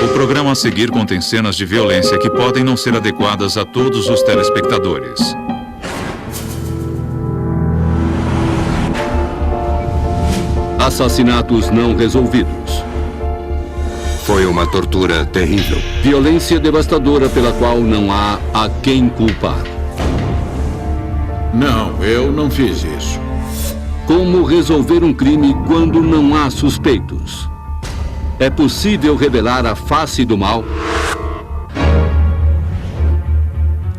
O programa a seguir contém cenas de violência que podem não ser adequadas a todos os telespectadores. Assassinatos não resolvidos. Foi uma tortura terrível. Violência devastadora pela qual não há a quem culpar. Não, eu não fiz isso. Como resolver um crime quando não há suspeitos? É possível revelar a face do mal?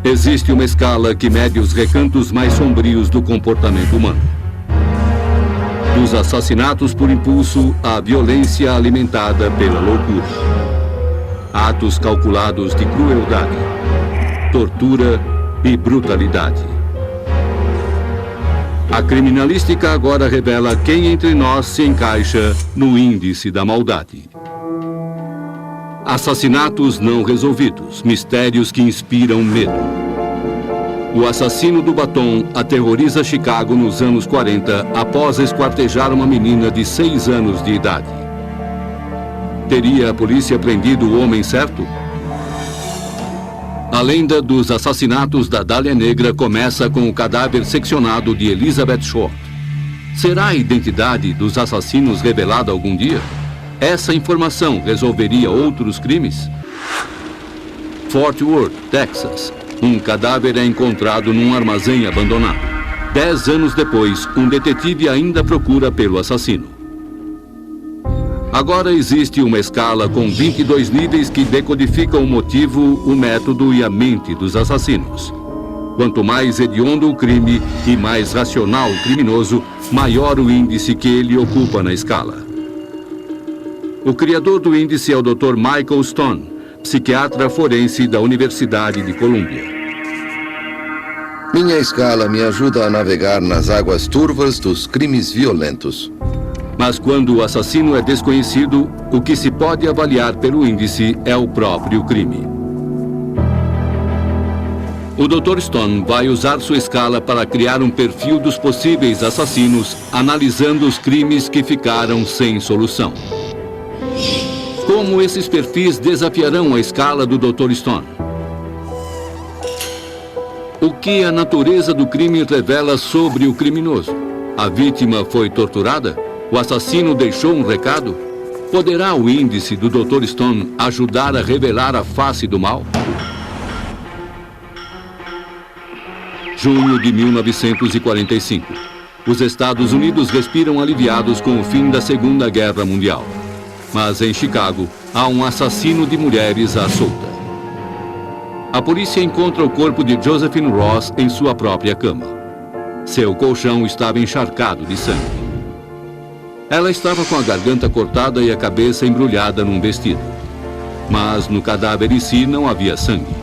Existe uma escala que mede os recantos mais sombrios do comportamento humano. Dos assassinatos por impulso à violência alimentada pela loucura. Atos calculados de crueldade, tortura e brutalidade. A criminalística agora revela quem entre nós se encaixa no índice da maldade. Assassinatos não resolvidos, mistérios que inspiram medo. O assassino do batom aterroriza Chicago nos anos 40 após esquartejar uma menina de 6 anos de idade. Teria a polícia prendido o homem certo? A lenda dos assassinatos da Dália Negra começa com o cadáver seccionado de Elizabeth Short. Será a identidade dos assassinos revelada algum dia? Essa informação resolveria outros crimes? Fort Worth, Texas. Um cadáver é encontrado num armazém abandonado. 10 anos depois, um detetive ainda procura pelo assassino. Agora existe uma escala com 22 níveis que decodificam o motivo, o método e a mente dos assassinos. Quanto mais hediondo o crime e mais racional o criminoso, maior o índice que ele ocupa na escala. O criador do índice é o Dr. Michael Stone, psiquiatra forense da Universidade de Colômbia. Minha escala me ajuda a navegar nas águas turvas dos crimes violentos. Mas quando o assassino é desconhecido, o que se pode avaliar pelo índice é o próprio crime. O Dr. Stone vai usar sua escala para criar um perfil dos possíveis assassinos, analisando os crimes que ficaram sem solução. Como esses perfis desafiarão a escala do Dr. Stone? O que a natureza do crime revela sobre o criminoso? A vítima foi torturada? O assassino deixou um recado? Poderá o índice do Dr. Stone ajudar a revelar a face do mal? Junho de 1945. Os Estados Unidos respiram aliviados com o fim da Segunda Guerra Mundial. Mas em Chicago, há um assassino de mulheres à solta. A polícia encontra o corpo de Josephine Ross em sua própria cama. Seu colchão estava encharcado de sangue. Ela estava com a garganta cortada e a cabeça embrulhada num vestido. Mas no cadáver em si não havia sangue.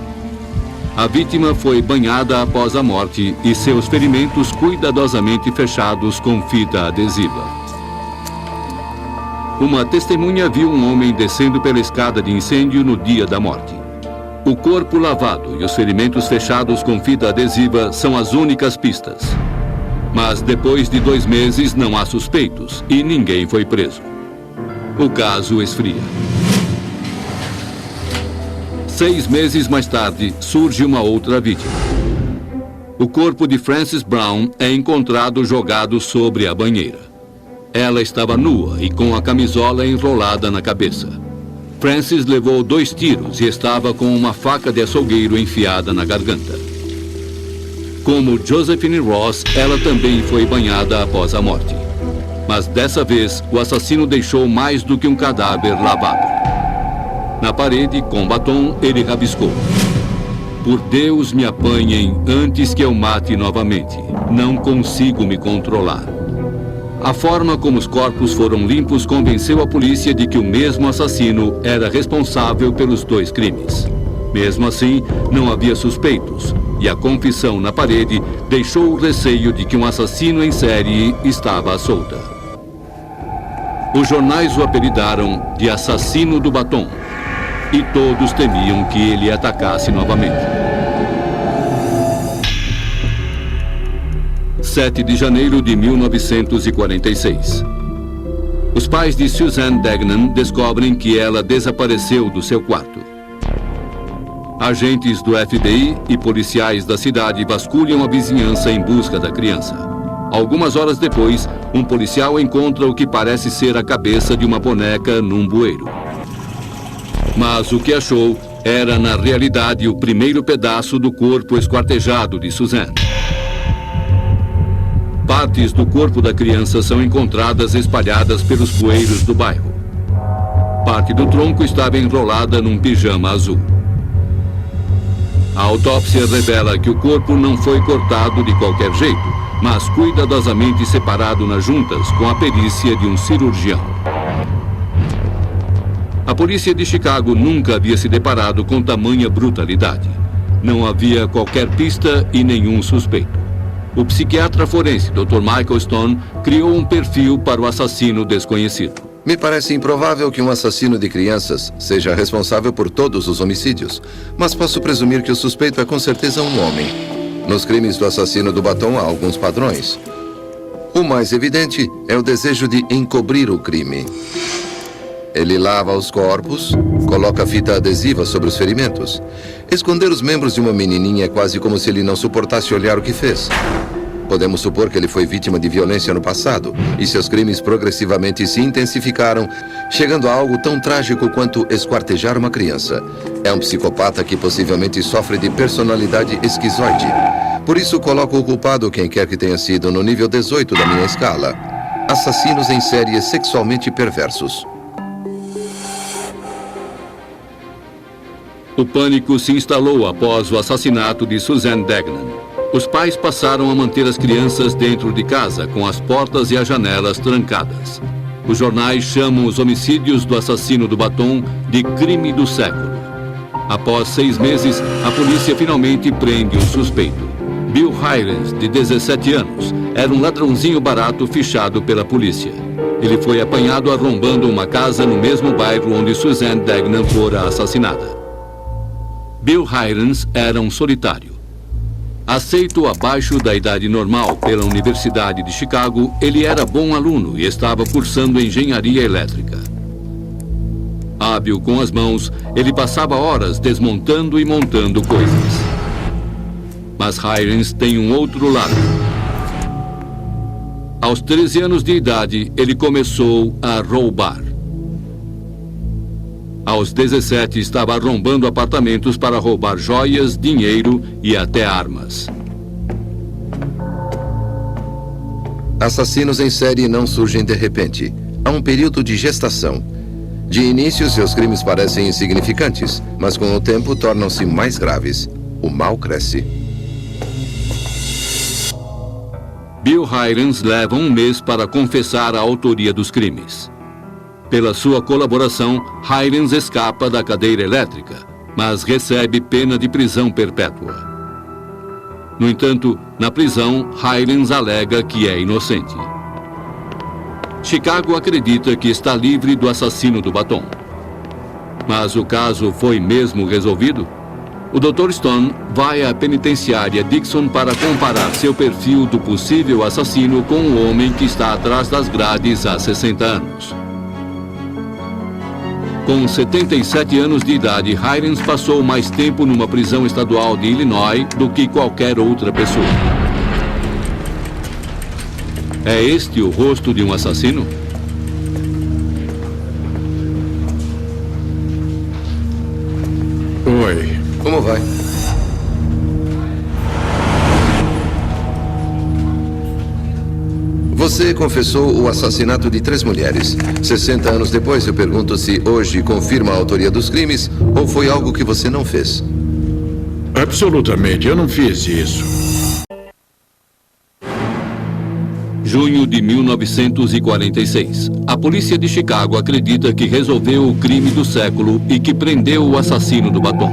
A vítima foi banhada após a morte e seus ferimentos cuidadosamente fechados com fita adesiva. Uma testemunha viu um homem descendo pela escada de incêndio no dia da morte. O corpo lavado e os ferimentos fechados com fita adesiva são as únicas pistas. Mas depois de 2 meses não há suspeitos e ninguém foi preso. O caso esfria. 6 meses mais tarde, surge uma outra vítima. O corpo de Frances Brown é encontrado jogado sobre a banheira. Ela estava nua e com a camisola enrolada na cabeça. Frances levou 2 tiros e estava com uma faca de açougueiro enfiada na garganta. Como Josephine Ross, ela também foi banhada após a morte. Mas dessa vez, o assassino deixou mais do que um cadáver lavado. Na parede, com batom, ele rabiscou: "Por Deus, me apanhem antes que eu mate novamente. Não consigo me controlar." A forma como os corpos foram limpos convenceu a polícia de que o mesmo assassino era responsável pelos 2 crimes. Mesmo assim, não havia suspeitos, e a confissão na parede deixou o receio de que um assassino em série estava à solta. Os jornais o apelidaram de assassino do batom, e todos temiam que ele atacasse novamente. 7 de janeiro de 1946. Os pais de Suzanne Degnan descobrem que ela desapareceu do seu quarto. Agentes do FBI e policiais da cidade vasculham a vizinhança em busca da criança. Algumas horas depois, um policial encontra o que parece ser a cabeça de uma boneca num bueiro. Mas o que achou era, na realidade, o primeiro pedaço do corpo esquartejado de Suzanne. Partes do corpo da criança são encontradas espalhadas pelos bueiros do bairro. Parte do tronco estava enrolada num pijama azul. A autópsia revela que o corpo não foi cortado de qualquer jeito, mas cuidadosamente separado nas juntas com a perícia de um cirurgião. A polícia de Chicago nunca havia se deparado com tamanha brutalidade. Não havia qualquer pista e nenhum suspeito. O psiquiatra forense, Dr. Michael Stone, criou um perfil para o assassino desconhecido. Me parece improvável que um assassino de crianças seja responsável por todos os homicídios, mas posso presumir que o suspeito é com certeza um homem. Nos crimes do assassino do batom há alguns padrões. O mais evidente é o desejo de encobrir o crime. Ele lava os corpos, coloca fita adesiva sobre os ferimentos. Esconder os membros de uma menininha é quase como se ele não suportasse olhar o que fez. Podemos supor que ele foi vítima de violência no passado e seus crimes progressivamente se intensificaram, chegando a algo tão trágico quanto esquartejar uma criança. É um psicopata que possivelmente sofre de personalidade esquizoide. Por isso, coloco o culpado, quem quer que tenha sido, no nível 18 da minha escala. Assassinos em série sexualmente perversos. O pânico se instalou após o assassinato de Suzanne Degnan. Os pais passaram a manter as crianças dentro de casa, com as portas e as janelas trancadas. Os jornais chamam os homicídios do assassino do batom de crime do século. Após 6 meses, a polícia finalmente prende um suspeito. Bill Hirons, de 17 anos, era um ladrãozinho barato fichado pela polícia. Ele foi apanhado arrombando uma casa no mesmo bairro onde Suzanne Degnan fora assassinada. Bill Hirons era um solitário. Aceito abaixo da idade normal pela Universidade de Chicago, ele era bom aluno e estava cursando engenharia elétrica. Hábil com as mãos, ele passava horas desmontando e montando coisas. Mas Hirons tem um outro lado. Aos 13 anos de idade, ele começou a roubar. Aos 17, estava arrombando apartamentos para roubar joias, dinheiro e até armas. Assassinos em série não surgem de repente. Há um período de gestação. De início, seus crimes parecem insignificantes, mas com o tempo tornam-se mais graves. O mal cresce. Bill Hirons leva 1 mês para confessar a autoria dos crimes. Pela sua colaboração, Hirons escapa da cadeira elétrica, mas recebe pena de prisão perpétua. No entanto, na prisão, Hirons alega que é inocente. Chicago acredita que está livre do assassino do batom. Mas o caso foi mesmo resolvido? O Dr. Stone vai à penitenciária Dixon para comparar seu perfil do possível assassino com o homem que está atrás das grades há 60 anos. Com 77 anos de idade, Hirons passou mais tempo numa prisão estadual de Illinois do que qualquer outra pessoa. É este o rosto de um assassino? Oi. Como vai? Você confessou o assassinato de 3 mulheres. 60 anos depois, eu pergunto se hoje confirma a autoria dos crimes ou foi algo que você não fez. Absolutamente, eu não fiz isso. Junho de 1946. A polícia de Chicago acredita que resolveu o crime do século e que prendeu o assassino do batom.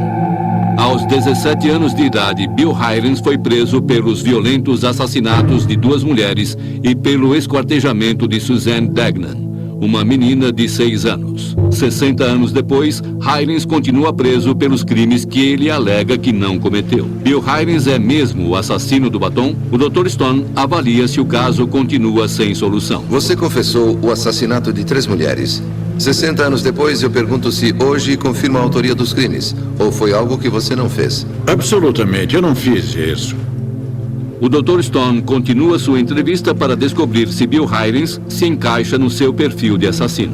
Aos 17 anos de idade, Bill Hirons foi preso pelos violentos assassinatos de 2 mulheres e pelo esquartejamento de Suzanne Degnan. uma menina de 6 anos. 60 anos depois, Heirens continua preso pelos crimes que ele alega que não cometeu. Bill Heirens é mesmo o assassino do batom? O Dr. Stone avalia se o caso continua sem solução. Você confessou o assassinato de 3 mulheres. 60 anos depois, eu pergunto se hoje confirma a autoria dos crimes, ou foi algo que você não fez. Absolutamente, eu não fiz isso. O Dr. Stone continua sua entrevista para descobrir se Bill Heirens se encaixa no seu perfil de assassino.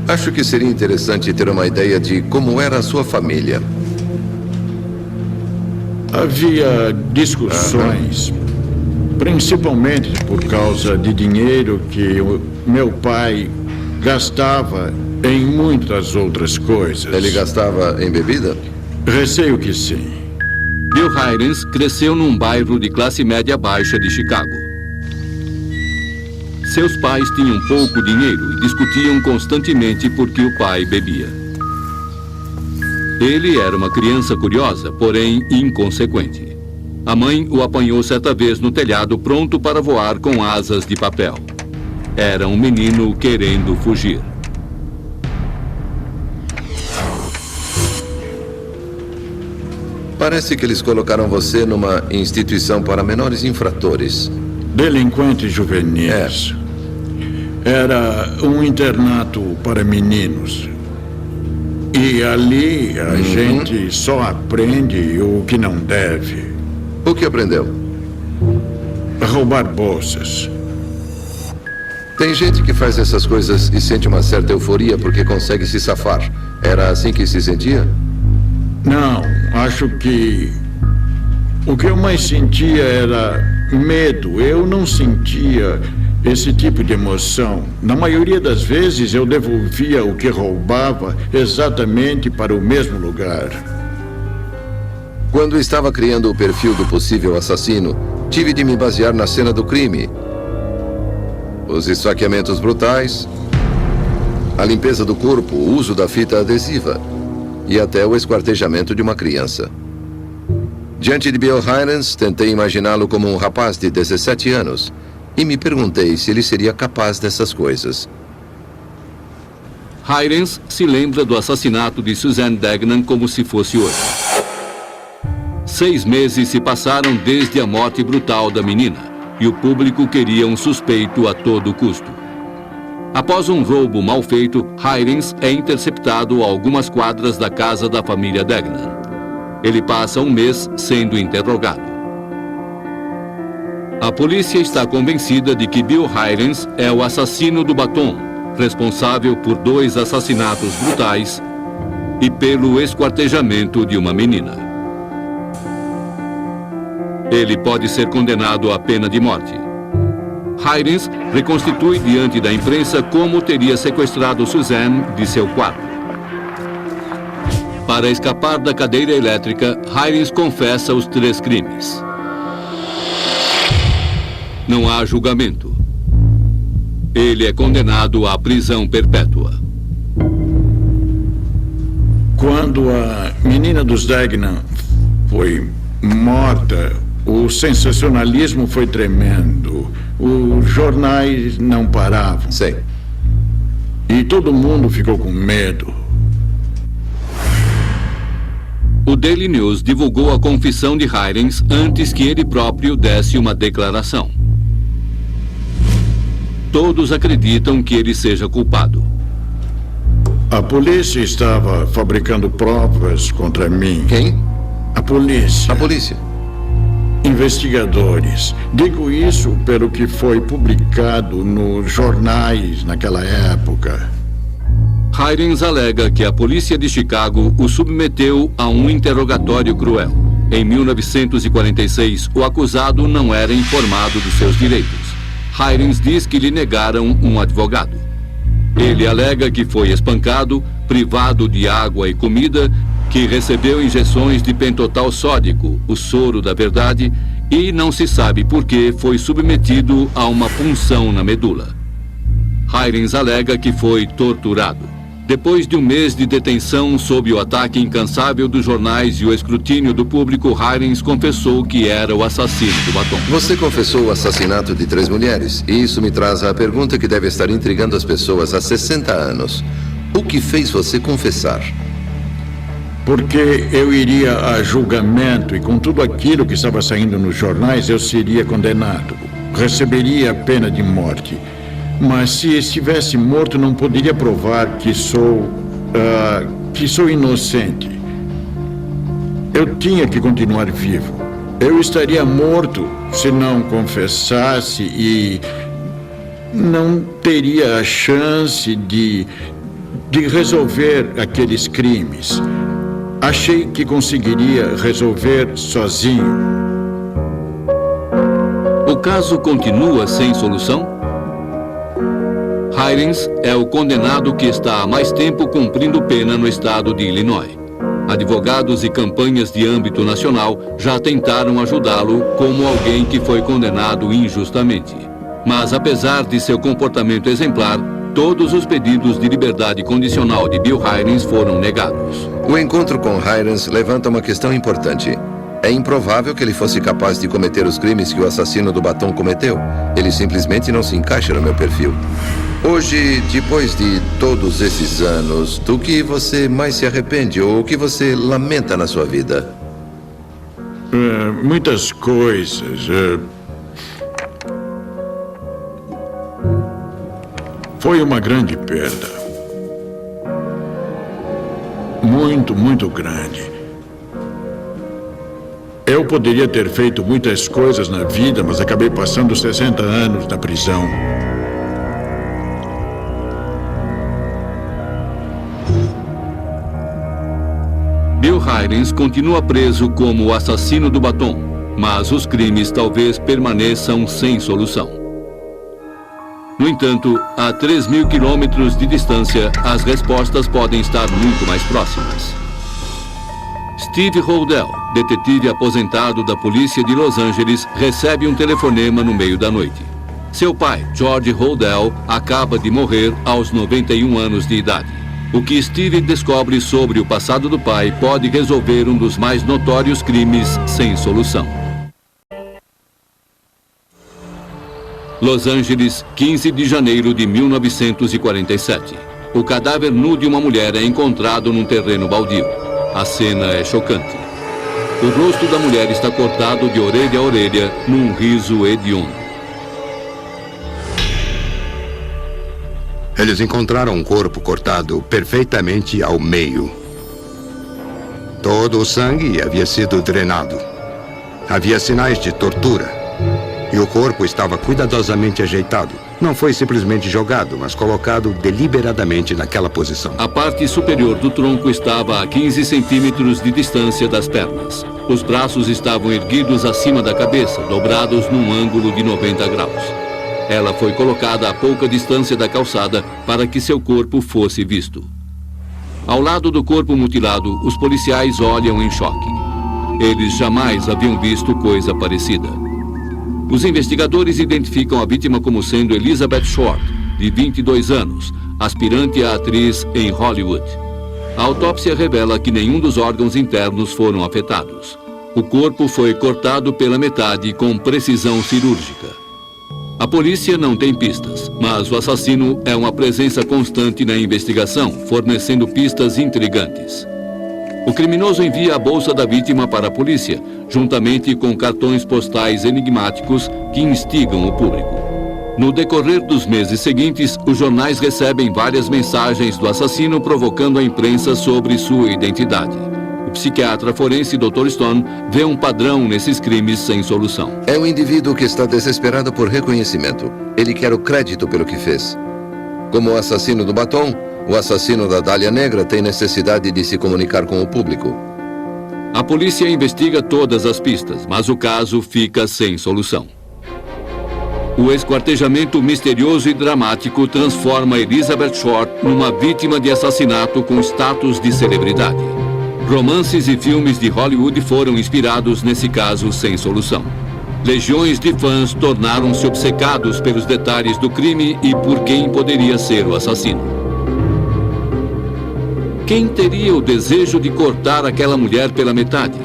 Acho que seria interessante ter uma ideia de como era a sua família. Havia discussões, principalmente por causa de dinheiro que o meu pai gastava em muitas outras coisas. Ele gastava em bebida? Receio que sim. Bill Heirens cresceu num bairro de classe média baixa de Chicago. Seus pais tinham pouco dinheiro e discutiam constantemente porque o pai bebia. Ele era uma criança curiosa, porém inconsequente. A mãe o apanhou certa vez no telhado pronto para voar com asas de papel. Era um menino querendo fugir. Parece que eles colocaram você numa instituição para menores infratores. Delinquentes juvenis. Era um internato para meninos. E ali a gente só aprende o que não deve. O que aprendeu? Roubar bolsas. Tem gente que faz essas coisas e sente uma certa euforia porque consegue se safar. Era assim que se sentia? Não, acho que o que eu mais sentia era medo. Eu não sentia esse tipo de emoção. Na maioria das vezes eu devolvia o que roubava exatamente para o mesmo lugar. Quando estava criando o perfil do possível assassino, tive de me basear na cena do crime. Os esfaqueamentos brutais, a limpeza do corpo, o uso da fita adesiva e até o esquartejamento de uma criança. Diante de Bill Heirens, tentei imaginá-lo como um rapaz de 17 anos e me perguntei se ele seria capaz dessas coisas. Heirens se lembra do assassinato de Suzanne Degnan como se fosse hoje. 6 meses se passaram desde a morte brutal da menina e o público queria um suspeito a todo custo. Após um roubo mal feito, Heirens é interceptado a algumas quadras da casa da família Degnan. Ele passa um mês sendo interrogado. A polícia está convencida de que Bill Heirens é o assassino do batom, responsável por 2 assassinatos brutais e pelo esquartejamento de uma menina. Ele pode ser condenado à pena de morte. Heirens reconstitui diante da imprensa como teria sequestrado Suzanne de seu quarto. Para escapar da cadeira elétrica, Heirens confessa os 3 crimes. Não há julgamento. Ele é condenado à prisão perpétua. Quando a menina dos Degnan foi morta, o sensacionalismo foi tremendo. Os jornais não paravam. Sei. E todo mundo ficou com medo. O Daily News divulgou a confissão de Heirens antes que ele próprio desse uma declaração. Todos acreditam que ele seja culpado. A polícia estava fabricando provas contra mim. Quem? A polícia. A polícia. Investigadores. Digo isso pelo que foi publicado nos jornais naquela época. Heirens alega que a polícia de Chicago o submeteu a um interrogatório cruel. Em 1946, o acusado não era informado dos seus direitos. Heirens diz que lhe negaram um advogado. Ele alega que foi espancado, privado de água e comida, que recebeu injeções de pentotal sódico, o soro da verdade, e não se sabe por que foi submetido a uma punção na medula. Heirens alega que foi torturado. Depois de um mês de detenção sob o ataque incansável dos jornais e o escrutínio do público, Hirons confessou que era o assassino do batom. Você confessou o assassinato de 3 mulheres, e isso me traz à pergunta que deve estar intrigando as pessoas há 60 anos. O que fez você confessar? Porque eu iria a julgamento e com tudo aquilo que estava saindo nos jornais, eu seria condenado. Receberia a pena de morte. Mas se estivesse morto, não poderia provar que sou inocente. Eu tinha que continuar vivo. Eu estaria morto se não confessasse e não teria a chance de resolver aqueles crimes. Achei que conseguiria resolver sozinho. O caso continua sem solução? Hirons é o condenado que está há mais tempo cumprindo pena no estado de Illinois. Advogados e campanhas de âmbito nacional já tentaram ajudá-lo como alguém que foi condenado injustamente. Mas apesar de seu comportamento exemplar, todos os pedidos de liberdade condicional de Bill Hirons foram negados. O encontro com Hirons levanta uma questão importante. É improvável que ele fosse capaz de cometer os crimes que o assassino do batom cometeu. Ele simplesmente não se encaixa no meu perfil. Hoje, depois de todos esses anos, do que você mais se arrepende ou o que você lamenta na sua vida? Muitas coisas. Foi uma grande perda. Muito, muito grande. Eu poderia ter feito muitas coisas na vida, mas acabei passando 60 anos na prisão. Bill Hirons continua preso como o assassino do batom, mas os crimes talvez permaneçam sem solução. No entanto, a 3.000 quilômetros de distância, as respostas podem estar muito mais próximas. Steve Holdell, detetive aposentado da polícia de Los Angeles, recebe um telefonema no meio da noite. Seu pai, George Holdell, acaba de morrer aos 91 anos de idade. O que Steve descobre sobre o passado do pai pode resolver um dos mais notórios crimes sem solução. Los Angeles, 15 de janeiro de 1947. O cadáver nu de uma mulher é encontrado num terreno baldio. A cena é chocante. O rosto da mulher está cortado de orelha a orelha num riso hediondo. Eles encontraram um corpo cortado perfeitamente ao meio. Todo o sangue havia sido drenado. Havia sinais de tortura. E o corpo estava cuidadosamente ajeitado. Não foi simplesmente jogado, mas colocado deliberadamente naquela posição. A parte superior do tronco estava a 15 centímetros de distância das pernas. Os braços estavam erguidos acima da cabeça, dobrados num ângulo de 90 graus. Ela foi colocada a pouca distância da calçada para que seu corpo fosse visto. Ao lado do corpo mutilado, os policiais olham em choque. Eles jamais haviam visto coisa parecida. Os investigadores identificam a vítima como sendo Elizabeth Short, de 22 anos, aspirante a atriz em Hollywood. A autópsia revela que nenhum dos órgãos internos foram afetados. O corpo foi cortado pela metade com precisão cirúrgica. A polícia não tem pistas, mas o assassino é uma presença constante na investigação, fornecendo pistas intrigantes. O criminoso envia a bolsa da vítima para a polícia, juntamente com cartões postais enigmáticos que instigam o público. No decorrer dos meses seguintes, os jornais recebem várias mensagens do assassino provocando a imprensa sobre sua identidade. O psiquiatra forense Dr. Stone vê um padrão nesses crimes sem solução. É um indivíduo que está desesperado por reconhecimento. Ele quer o crédito pelo que fez. Como o assassino do batom, o assassino da Dália Negra tem necessidade de se comunicar com o público. A polícia investiga todas as pistas, mas o caso fica sem solução. O esquartejamento misterioso e dramático transforma Elizabeth Short numa vítima de assassinato com status de celebridade. Romances e filmes de Hollywood foram inspirados nesse caso sem solução. Legiões de fãs tornaram-se obcecados pelos detalhes do crime e por quem poderia ser o assassino. Quem teria o desejo de cortar aquela mulher pela metade?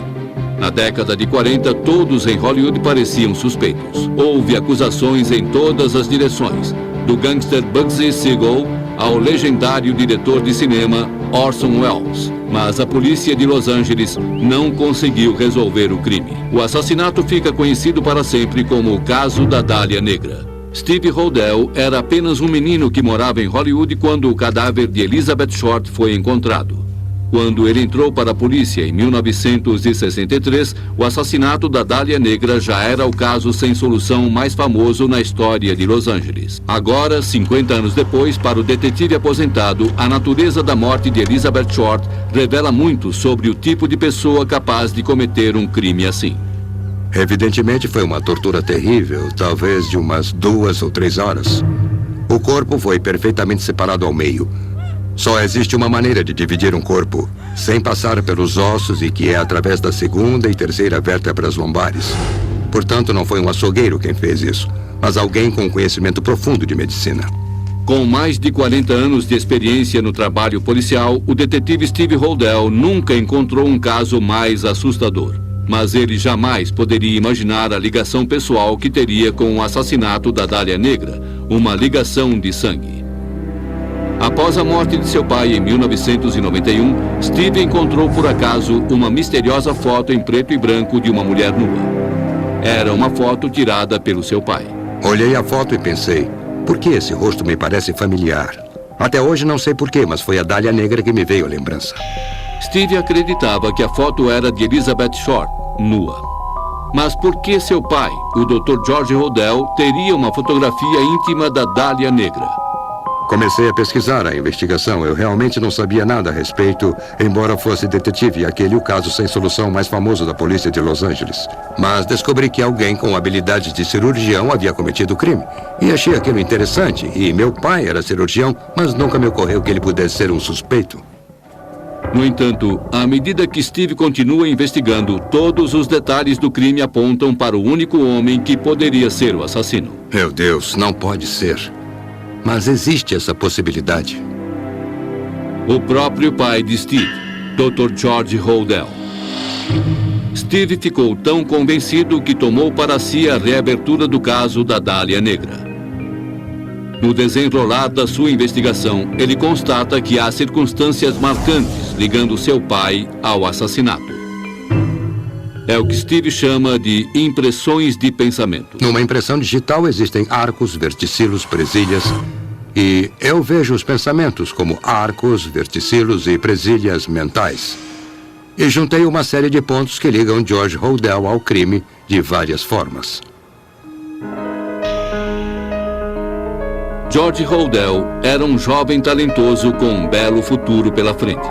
Na década de 40, todos em Hollywood pareciam suspeitos. Houve acusações em todas as direções, do gangster Bugsy Siegel ao legendário diretor de cinema Orson Welles. Mas a polícia de Los Angeles não conseguiu resolver o crime. O assassinato fica conhecido para sempre como o caso da Dália Negra. Steve Hodel era apenas um menino que morava em Hollywood quando o cadáver de Elizabeth Short foi encontrado. Quando ele entrou para a polícia em 1963, o assassinato da Dália Negra já era o caso sem solução mais famoso na história de Los Angeles. Agora, 50 anos depois, para o detetive aposentado, a natureza da morte de Elizabeth Short revela muito sobre o tipo de pessoa capaz de cometer um crime assim. Evidentemente foi uma tortura terrível, talvez de umas 2 ou 3 horas. O corpo foi perfeitamente separado ao meio. Só existe uma maneira de dividir um corpo, sem passar pelos ossos e que é através da segunda e terceira vértebras lombares. Portanto, não foi um açougueiro quem fez isso, mas alguém com conhecimento profundo de medicina. Com mais de 40 anos de experiência no trabalho policial, o detetive Steve Hodel nunca encontrou um caso mais assustador. Mas ele jamais poderia imaginar a ligação pessoal que teria com o assassinato da Dália Negra, uma ligação de sangue. Após a morte de seu pai em 1991, Steve encontrou por acaso uma misteriosa foto em preto e branco de uma mulher nua. Era uma foto tirada pelo seu pai. Olhei a foto e pensei, por que esse rosto me parece familiar? Até hoje não sei porquê, mas foi a Dália Negra que me veio a lembrança. Steve acreditava que a foto era de Elizabeth Short, nua. Mas por que seu pai, o Dr. George Hodel, teria uma fotografia íntima da Dália Negra? Comecei a pesquisar a investigação. Eu realmente não sabia nada a respeito, embora fosse detetive, aquele o caso sem solução mais famoso da polícia de Los Angeles. Mas descobri que alguém com habilidades de cirurgião havia cometido o crime. E achei aquilo interessante. E meu pai era cirurgião, mas nunca me ocorreu que ele pudesse ser um suspeito. No entanto, à medida que Steve continua investigando, todos os detalhes do crime apontam para o único homem que poderia ser o assassino. Meu Deus, não pode ser. Mas existe essa possibilidade. O próprio pai de Steve, Dr. George Hodel. Steve ficou tão convencido que tomou para si a reabertura do caso da Dália Negra. No desenrolar da sua investigação, ele constata que há circunstâncias marcantes ligando seu pai ao assassinato. É o que Steve chama de impressões de pensamento. Numa impressão digital existem arcos, verticilos, presilhas. E eu vejo os pensamentos como arcos, verticilos e presilhas mentais. E juntei uma série de pontos que ligam George Hodel ao crime de várias formas. George Hodel era um jovem talentoso com um belo futuro pela frente.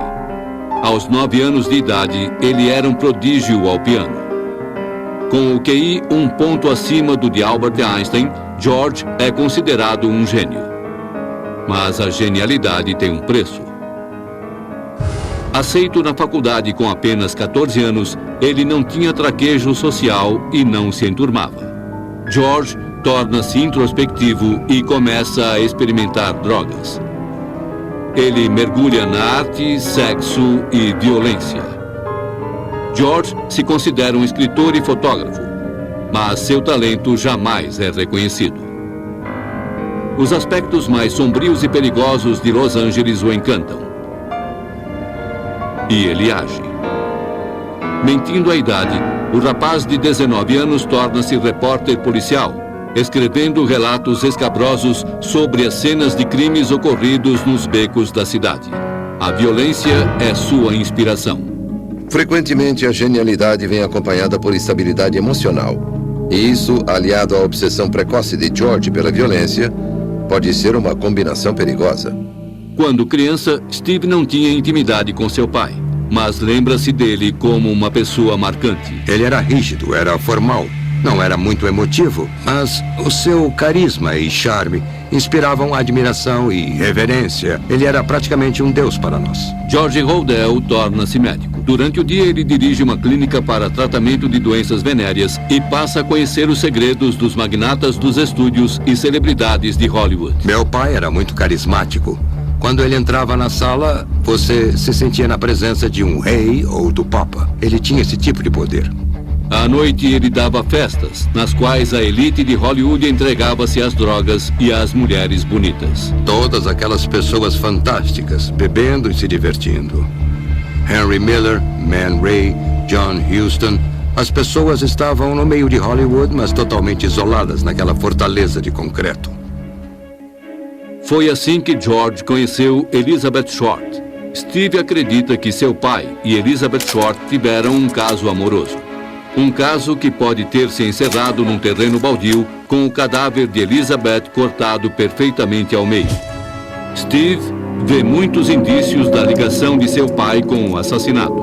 Aos 9 anos de idade, ele era um prodígio ao piano. Com o QI um ponto acima do de Albert Einstein, George é considerado um gênio. Mas a genialidade tem um preço. Aceito na faculdade com apenas 14 anos, ele não tinha traquejo social e não se enturmava. George torna-se introspectivo e começa a experimentar drogas. Ele mergulha na arte, sexo e violência. George se considera um escritor e fotógrafo, mas seu talento jamais é reconhecido. Os aspectos mais sombrios e perigosos de Los Angeles o encantam. E ele age. Mentindo a idade, o rapaz de 19 anos torna-se repórter policial, escrevendo relatos escabrosos sobre as cenas de crimes ocorridos nos becos da cidade. A violência é sua inspiração. Frequentemente, a genialidade vem acompanhada por instabilidade emocional. E isso, aliado à obsessão precoce de George pela violência, pode ser uma combinação perigosa. Quando criança, Steve não tinha intimidade com seu pai, mas lembra-se dele como uma pessoa marcante. Ele era rígido, era formal. Não era muito emotivo, mas o seu carisma e charme inspiravam admiração e reverência. Ele era praticamente um deus para nós. George Hodel torna-se médico. Durante o dia, ele dirige uma clínica para tratamento de doenças venéreas e passa a conhecer os segredos dos magnatas dos estúdios e celebridades de Hollywood. Meu pai era muito carismático. Quando ele entrava na sala, você se sentia na presença de um rei ou do papa. Ele tinha esse tipo de poder. À noite, ele dava festas, nas quais a elite de Hollywood entregava-se às drogas e às mulheres bonitas. Todas aquelas pessoas fantásticas, bebendo e se divertindo. Henry Miller, Man Ray, John Huston. As pessoas estavam no meio de Hollywood, mas totalmente isoladas naquela fortaleza de concreto. Foi assim que George conheceu Elizabeth Short. Steve acredita que seu pai e Elizabeth Short tiveram um caso amoroso. Um caso que pode ter se encerrado num terreno baldio com o cadáver de Elizabeth cortado perfeitamente ao meio. Steve vê muitos indícios da ligação de seu pai com o assassinato.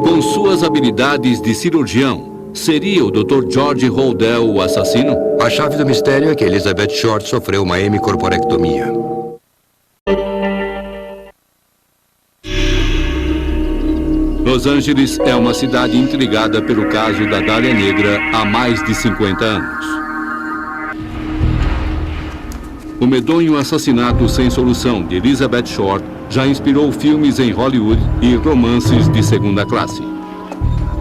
Com suas habilidades de cirurgião, seria o Dr. George Holdell o assassino? A chave do mistério é que Elizabeth Short sofreu uma hemicorporectomia. Los Angeles é uma cidade intrigada pelo caso da Dália Negra há mais de 50 anos. O medonho assassinato sem solução de Elizabeth Short já inspirou filmes em Hollywood e romances de segunda classe.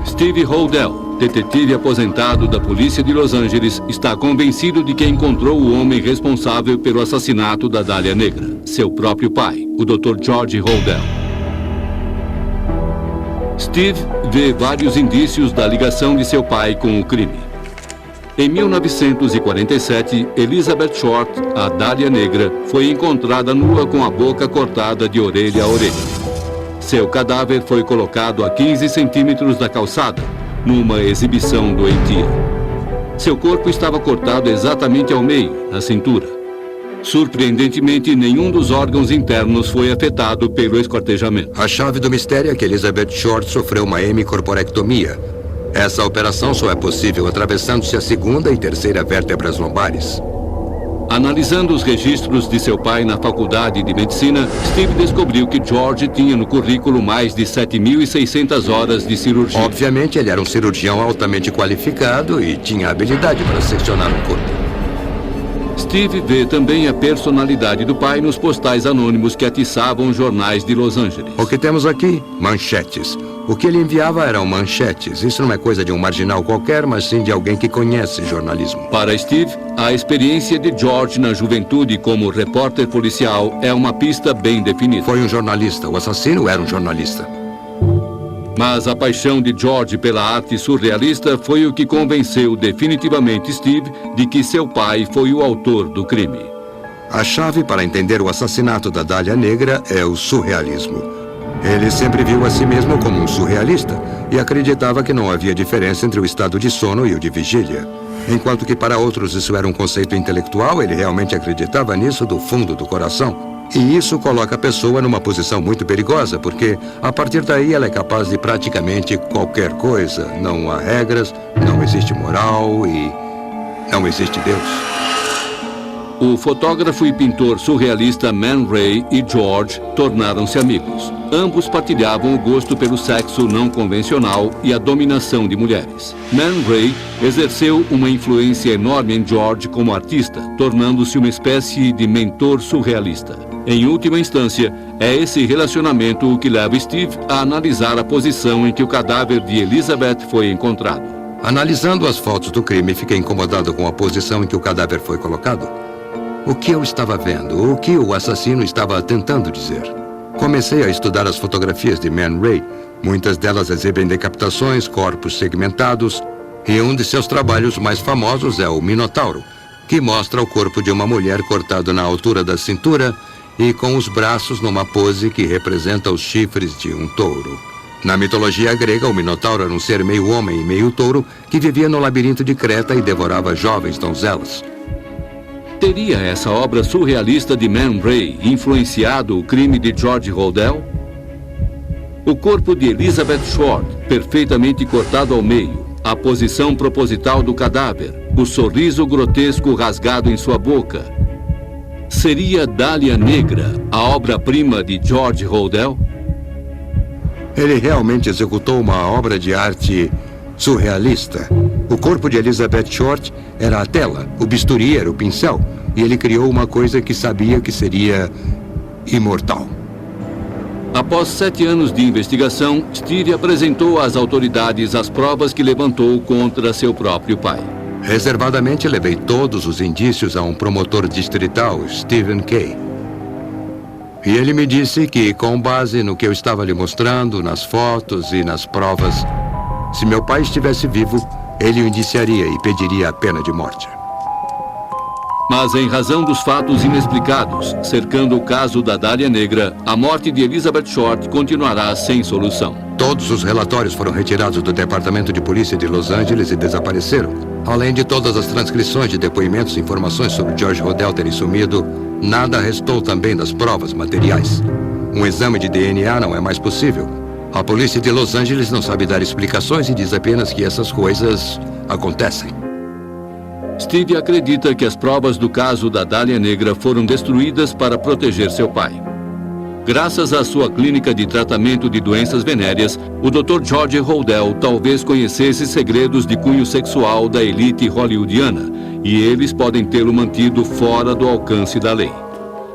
Steve Holdell, detetive aposentado da polícia de Los Angeles, está convencido de que encontrou o homem responsável pelo assassinato da Dália Negra, seu próprio pai, o Dr. George Holdell. Steve vê vários indícios da ligação de seu pai com o crime. Em 1947, Elizabeth Short, a Dália Negra, foi encontrada nua com a boca cortada de orelha a orelha. Seu cadáver foi colocado a 15 centímetros da calçada, numa exibição doentia. Seu corpo estava cortado exatamente ao meio, na cintura. Surpreendentemente, nenhum dos órgãos internos foi afetado pelo esquartejamento. A chave do mistério é que Elizabeth Short sofreu uma hemicorporectomia. Essa operação só é possível atravessando-se a segunda e terceira vértebras lombares. Analisando os registros de seu pai na faculdade de medicina, Steve descobriu que George tinha no currículo mais de 7.600 horas de cirurgia. Obviamente, ele era um cirurgião altamente qualificado e tinha habilidade para seccionar um corpo. Steve vê também a personalidade do pai nos postais anônimos que atiçavam jornais de Los Angeles. O que temos aqui? Manchetes. O que ele enviava eram manchetes. Isso não é coisa de um marginal qualquer, mas sim de alguém que conhece jornalismo. Para Steve, a experiência de George na juventude como repórter policial é uma pista bem definida. Foi um jornalista. O assassino era um jornalista. Mas a paixão de George pela arte surrealista foi o que convenceu definitivamente Steve de que seu pai foi o autor do crime. A chave para entender o assassinato da Dália Negra é o surrealismo. Ele sempre viu a si mesmo como um surrealista e acreditava que não havia diferença entre o estado de sono e o de vigília. Enquanto que para outros isso era um conceito intelectual, ele realmente acreditava nisso do fundo do coração. E isso coloca a pessoa numa posição muito perigosa, porque a partir daí ela é capaz de praticamente qualquer coisa. Não há regras, não existe moral e não existe Deus. O fotógrafo e pintor surrealista Man Ray e George tornaram-se amigos. Ambos partilhavam o gosto pelo sexo não convencional e a dominação de mulheres. Man Ray exerceu uma influência enorme em George como artista, tornando-se uma espécie de mentor surrealista. Em última instância, é esse relacionamento o que leva Steve a analisar a posição em que o cadáver de Elizabeth foi encontrado. Analisando as fotos do crime, fiquei incomodado com a posição em que o cadáver foi colocado. O que eu estava vendo? O que o assassino estava tentando dizer? Comecei a estudar as fotografias de Man Ray. Muitas delas exibem decapitações, corpos segmentados, e um de seus trabalhos mais famosos é o Minotauro, que mostra o corpo de uma mulher cortado na altura da cintura e com os braços numa pose que representa os chifres de um touro. Na mitologia grega, o Minotauro era um ser meio homem e meio touro que vivia no labirinto de Creta e devorava jovens donzelas. Teria essa obra surrealista de Man Ray influenciado o crime de George Holdell? O corpo de Elizabeth Short, perfeitamente cortado ao meio, a posição proposital do cadáver, o sorriso grotesco rasgado em sua boca. Seria Dália Negra a obra-prima de George Holdell? Ele realmente executou uma obra de arte surrealista. O corpo de Elizabeth Short era a tela, o bisturi era o pincel, e ele criou uma coisa que sabia que seria imortal. Após 7 anos de investigação, Steve apresentou às autoridades as provas que levantou contra seu próprio pai. Reservadamente levei todos os indícios a um promotor distrital, Stephen Kay. E ele me disse que, com base no que eu estava lhe mostrando, nas fotos e nas provas, se meu pai estivesse vivo, ele o indiciaria e pediria a pena de morte. Mas, em razão dos fatos inexplicados cercando o caso da Dália Negra, a morte de Elizabeth Short continuará sem solução. Todos os relatórios foram retirados do Departamento de Polícia de Los Angeles e desapareceram. Além de todas as transcrições de depoimentos e informações sobre George Hodel terem sumido, nada restou também das provas materiais. Um exame de DNA não é mais possível. A polícia de Los Angeles não sabe dar explicações e diz apenas que essas coisas acontecem. Steve acredita que as provas do caso da Dália Negra foram destruídas para proteger seu pai. Graças à sua clínica de tratamento de doenças venéreas, o Dr. George Hodel talvez conhecesse segredos de cunho sexual da elite hollywoodiana, e eles podem tê-lo mantido fora do alcance da lei.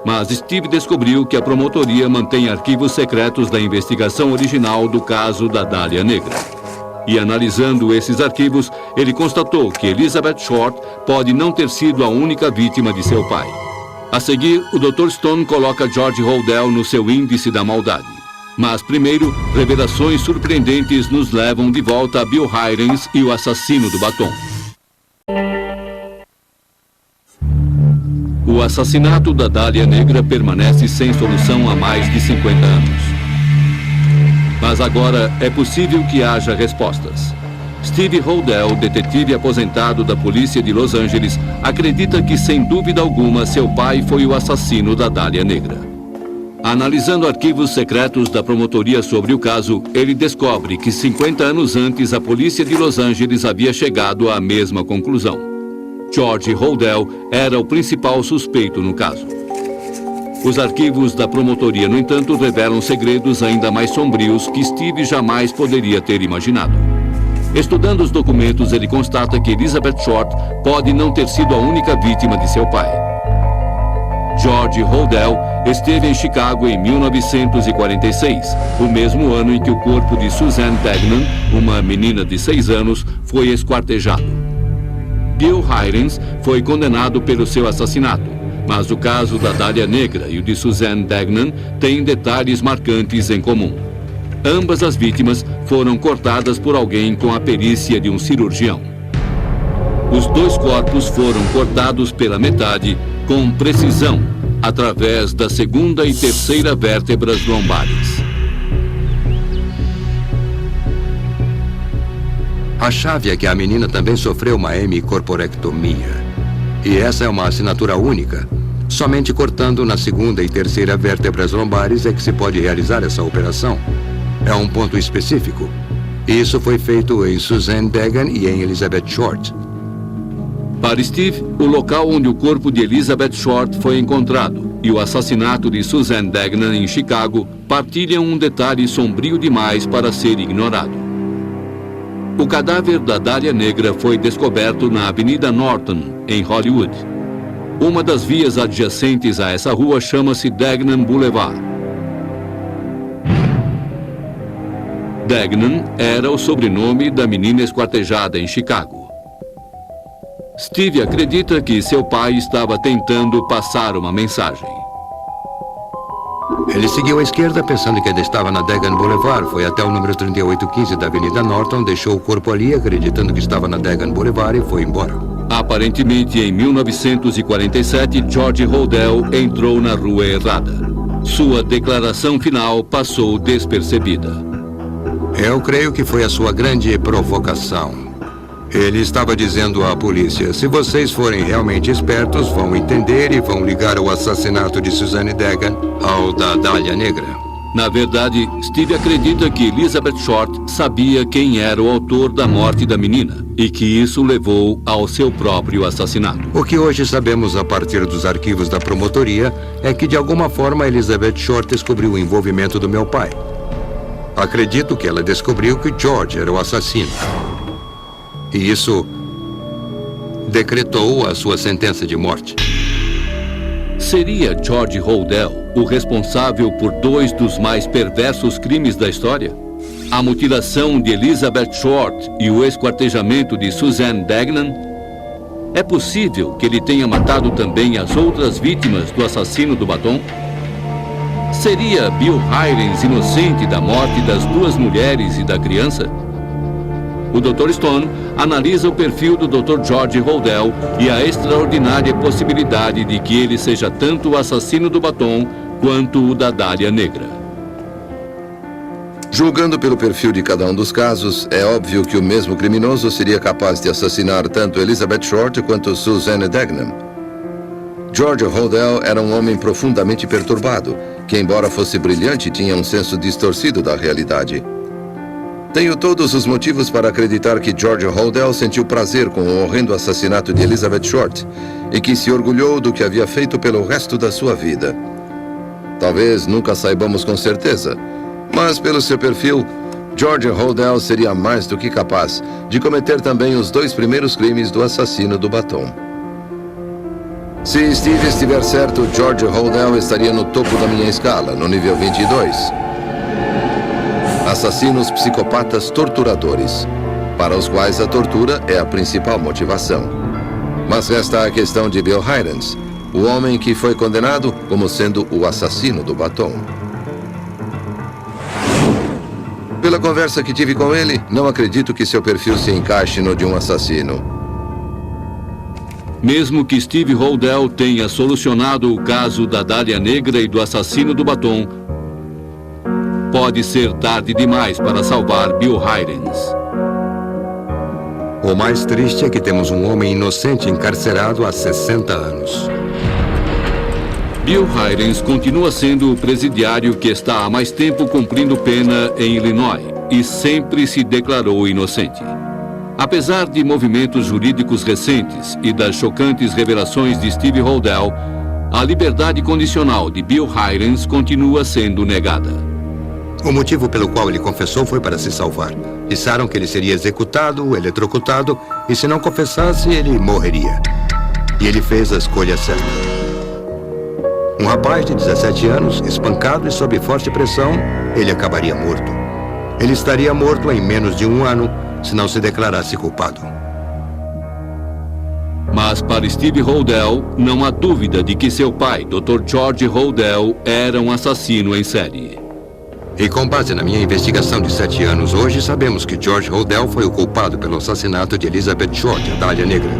Mas Steve descobriu que a promotoria mantém arquivos secretos da investigação original do caso da Dália Negra. E analisando esses arquivos, ele constatou que Elizabeth Short pode não ter sido a única vítima de seu pai. A seguir, o Dr. Stone coloca George Hodel no seu índice da maldade. Mas primeiro, revelações surpreendentes nos levam de volta a Bill Heirens e o assassino do batom. O assassinato da Dália Negra permanece sem solução há mais de 50 anos. Mas agora é possível que haja respostas. Steve Hodel, detetive aposentado da polícia de Los Angeles, acredita que, sem dúvida alguma, seu pai foi o assassino da Dália Negra. Analisando arquivos secretos da promotoria sobre o caso, ele descobre que 50 anos antes a polícia de Los Angeles havia chegado à mesma conclusão. George Hodel era o principal suspeito no caso. Os arquivos da promotoria, no entanto, revelam segredos ainda mais sombrios que Steve jamais poderia ter imaginado. Estudando os documentos, ele constata que Elizabeth Short pode não ter sido a única vítima de seu pai. George Hodel esteve em Chicago em 1946, o mesmo ano em que o corpo de Suzanne Degnan, uma menina de 6 anos, foi esquartejado. Bill Heirens foi condenado pelo seu assassinato. Mas o caso da Dália Negra e o de Suzanne Degnan têm detalhes marcantes em comum. Ambas as vítimas foram cortadas por alguém com a perícia de um cirurgião. Os 2 corpos foram cortados pela metade, com precisão, através da 2ª e 3ª vértebras lombares. A chave é que a menina também sofreu uma hemicorporectomia. E essa é uma assinatura única. Somente cortando na 2ª e 3ª vértebras lombares é que se pode realizar essa operação. É um ponto específico. Isso foi feito em Suzanne Degnan e em Elizabeth Short. Para Steve, o local onde o corpo de Elizabeth Short foi encontrado e o assassinato de Suzanne Degnan em Chicago partilham um detalhe sombrio demais para ser ignorado. O cadáver da Dália Negra foi descoberto na Avenida Norton, em Hollywood. Uma das vias adjacentes a essa rua chama-se Degnan Boulevard. Degnan era o sobrenome da menina esquartejada em Chicago. Steve acredita que seu pai estava tentando passar uma mensagem. Ele seguiu à esquerda pensando que ainda estava na Degnan Boulevard, foi até o número 3815 da Avenida Norton, deixou o corpo ali acreditando que estava na Degnan Boulevard e foi embora. Aparentemente, em 1947, George Hodel entrou na rua errada. Sua declaração final passou despercebida. Eu creio que foi a sua grande provocação. Ele estava dizendo à polícia, se vocês forem realmente espertos, vão entender e vão ligar o assassinato de Suzanne Degnan ao da Dália Negra. Na verdade, Steve acredita que Elizabeth Short sabia quem era o autor da morte da menina e que isso levou ao seu próprio assassinato. O que hoje sabemos a partir dos arquivos da promotoria é que de alguma forma Elizabeth Short descobriu o envolvimento do meu pai. Acredito que ela descobriu que George era o assassino. E isso decretou a sua sentença de morte. Seria George Hodel o responsável por 2 dos mais perversos crimes da história? A mutilação de Elizabeth Short e o esquartejamento de Suzanne Degnan? É possível que ele tenha matado também as outras vítimas do assassino do batom? Seria Bill Heirens inocente da morte das 2 mulheres e da criança? O Dr. Stone analisa o perfil do Dr. George Holdell e a extraordinária possibilidade de que ele seja tanto o assassino do batom quanto o da Dália Negra. Julgando pelo perfil de cada um dos casos, é óbvio que o mesmo criminoso seria capaz de assassinar tanto Elizabeth Short quanto Suzanne Degnan. George Holdell era um homem profundamente perturbado, que, embora fosse brilhante, tinha um senso distorcido da realidade. Tenho todos os motivos para acreditar que George Holdell sentiu prazer com o horrendo assassinato de Elizabeth Short e que se orgulhou do que havia feito pelo resto da sua vida. Talvez nunca saibamos com certeza, mas pelo seu perfil, George Holdell seria mais do que capaz de cometer também os 2 primeiros crimes do assassino do batom. Se Steve estiver certo, George Holdell estaria no topo da minha escala, no nível 22. Assassinos psicopatas torturadores, para os quais a tortura é a principal motivação. Mas resta a questão de Bill Heirens, o homem que foi condenado como sendo o assassino do batom. Pela conversa que tive com ele, não acredito que seu perfil se encaixe no de um assassino. Mesmo que Steve Holdell tenha solucionado o caso da Dália Negra e do assassino do batom, pode ser tarde demais para salvar Bill Heirens. O mais triste é que temos um homem inocente encarcerado há 60 anos. Bill Heirens continua sendo o presidiário que está há mais tempo cumprindo pena em Illinois e sempre se declarou inocente. Apesar de movimentos jurídicos recentes e das chocantes revelações de Steve Holdell, a liberdade condicional de Bill Heirens continua sendo negada. O motivo pelo qual ele confessou foi para se salvar. Disseram que ele seria executado, eletrocutado, e se não confessasse, ele morreria. E ele fez a escolha certa. Um rapaz de 17 anos, espancado e sob forte pressão, ele acabaria morto. Ele estaria morto em menos de 1 ano, se não se declarasse culpado. Mas para Steve Holdell, não há dúvida de que seu pai, Dr. George Holdell, era um assassino em série. E com base na minha investigação de 7 anos, hoje sabemos que George Holdell foi o culpado pelo assassinato de Elizabeth Short, a Dália Negra.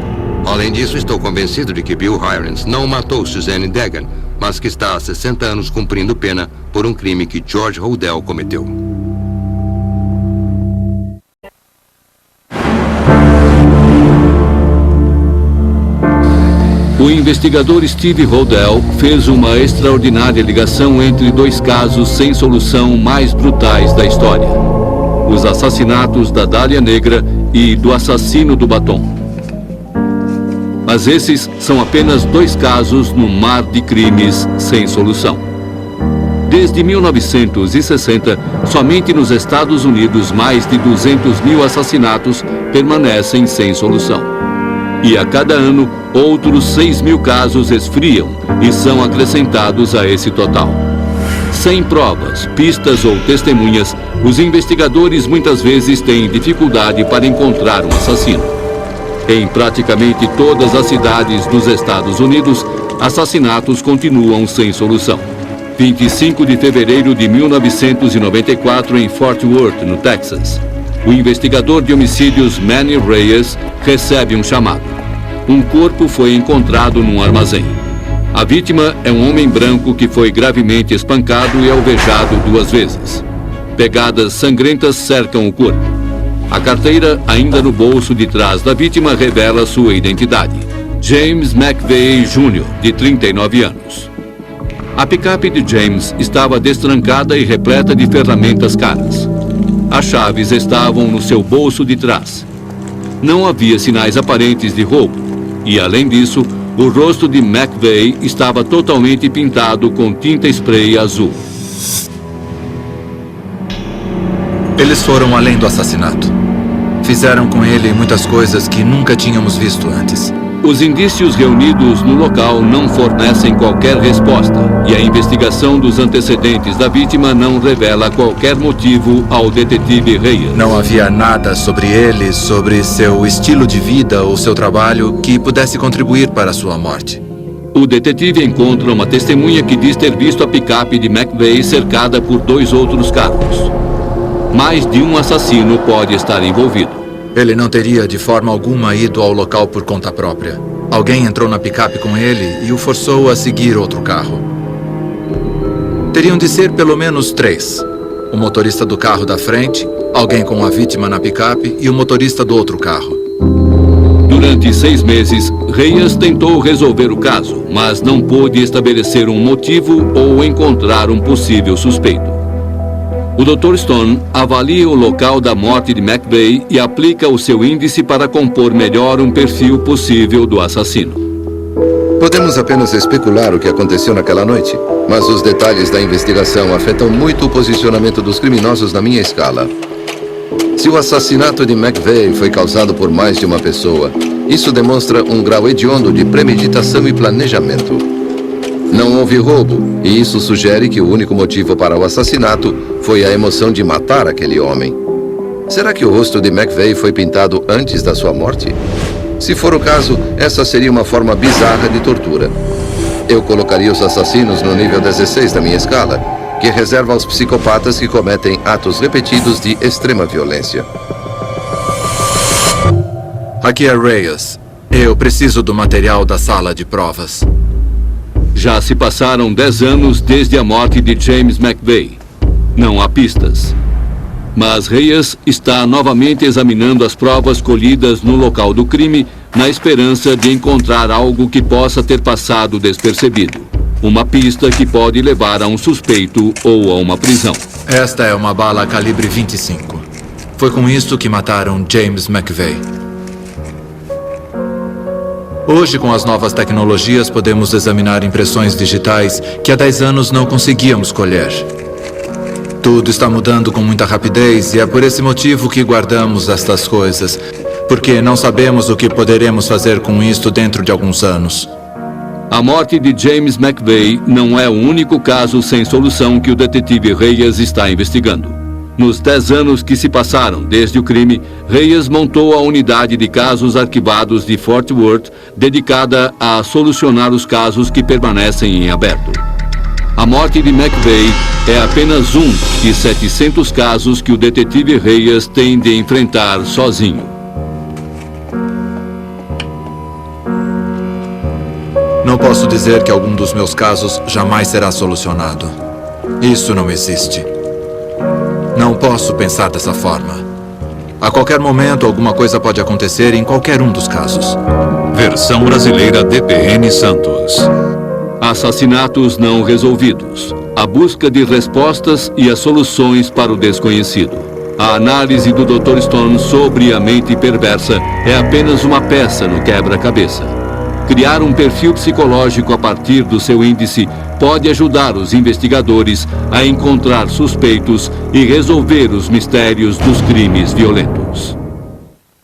Além disso, estou convencido de que Bill Heirens não matou Suzanne Degnan, mas que está há 60 anos cumprindo pena por um crime que George Holdell cometeu. O investigador Steve Holdell fez uma extraordinária ligação entre 2 casos sem solução mais brutais da história: os assassinatos da Dália Negra e do assassino do batom. Mas esses são apenas 2 casos no mar de crimes sem solução. Desde 1960, somente nos Estados Unidos, mais de 200 mil assassinatos permanecem sem solução. E a cada ano, outros 6 mil casos esfriam e são acrescentados a esse total. Sem provas, pistas ou testemunhas, os investigadores muitas vezes têm dificuldade para encontrar um assassino. Em praticamente todas as cidades dos Estados Unidos, assassinatos continuam sem solução. 25 de fevereiro de 1994, em Fort Worth, no Texas, o investigador de homicídios Manny Reyes recebe um chamado. Um corpo foi encontrado num armazém. A vítima é um homem branco que foi gravemente espancado e alvejado 2 vezes. Pegadas sangrentas cercam o corpo. A carteira, ainda no bolso de trás da vítima, revela sua identidade: James McVeigh Jr., de 39 anos. A picape de James estava destrancada e repleta de ferramentas caras. As chaves estavam no seu bolso de trás. Não havia sinais aparentes de roubo. E, além disso, o rosto de McVeigh estava totalmente pintado com tinta spray azul. Eles foram além do assassinato. Fizeram com ele muitas coisas que nunca tínhamos visto antes. Os indícios reunidos no local não fornecem qualquer resposta e a investigação dos antecedentes da vítima não revela qualquer motivo ao detetive Reyes. Não havia nada sobre ele, sobre seu estilo de vida ou seu trabalho que pudesse contribuir para sua morte. O detetive encontra uma testemunha que diz ter visto a picape de McVeigh cercada por 2 outros carros. Mais de um assassino pode estar envolvido. Ele não teria de forma alguma ido ao local por conta própria. Alguém entrou na picape com ele e o forçou a seguir outro carro. Teriam de ser pelo menos 3. O motorista do carro da frente, alguém com a vítima na picape e o motorista do outro carro. Durante 6 meses, Reyes tentou resolver o caso, mas não pôde estabelecer um motivo ou encontrar um possível suspeito. O Dr. Stone avalia o local da morte de McVeigh e aplica o seu índice para compor melhor um perfil possível do assassino. Podemos apenas especular o que aconteceu naquela noite, mas os detalhes da investigação afetam muito o posicionamento dos criminosos na minha escala. Se o assassinato de McVeigh foi causado por mais de uma pessoa, isso demonstra um grau hediondo de premeditação e planejamento. Não houve roubo, e isso sugere que o único motivo para o assassinato foi a emoção de matar aquele homem. Será que o rosto de McVeigh foi pintado antes da sua morte? Se for o caso, essa seria uma forma bizarra de tortura. Eu colocaria os assassinos no nível 16 da minha escala, que reserva aos psicopatas que cometem atos repetidos de extrema violência. Aqui é Reyes. Eu preciso do material da sala de provas. Já se passaram 10 anos desde a morte de James McVeigh. Não há pistas. Mas Reyes está novamente examinando as provas colhidas no local do crime, na esperança de encontrar algo que possa ter passado despercebido. Uma pista que pode levar a um suspeito ou a uma prisão. Esta é uma bala calibre 25. Foi com isso que mataram James McVeigh. Hoje, com as novas tecnologias, podemos examinar impressões digitais que há 10 anos não conseguíamos colher. Tudo está mudando com muita rapidez e é por esse motivo que guardamos estas coisas, porque não sabemos o que poderemos fazer com isto dentro de alguns anos. A morte de James McVeigh não é o único caso sem solução que o detetive Reyes está investigando. Nos 10 anos que se passaram desde o crime, Reyes montou a unidade de casos arquivados de Fort Worth, dedicada a solucionar os casos que permanecem em aberto. A morte de McVeigh é apenas um de 700 casos que o detetive Reyes tem de enfrentar sozinho. Não posso dizer que algum dos meus casos jamais será solucionado. Isso não existe. Não posso pensar dessa forma. A qualquer momento, alguma coisa pode acontecer em qualquer um dos casos. Versão brasileira DPN Santos. Assassinatos não resolvidos. A busca de respostas e as soluções para o desconhecido. A análise do Dr. Stone sobre a mente perversa é apenas uma peça no quebra-cabeça. Criar um perfil psicológico a partir do seu índice pode ajudar os investigadores a encontrar suspeitos e resolver os mistérios dos crimes violentos.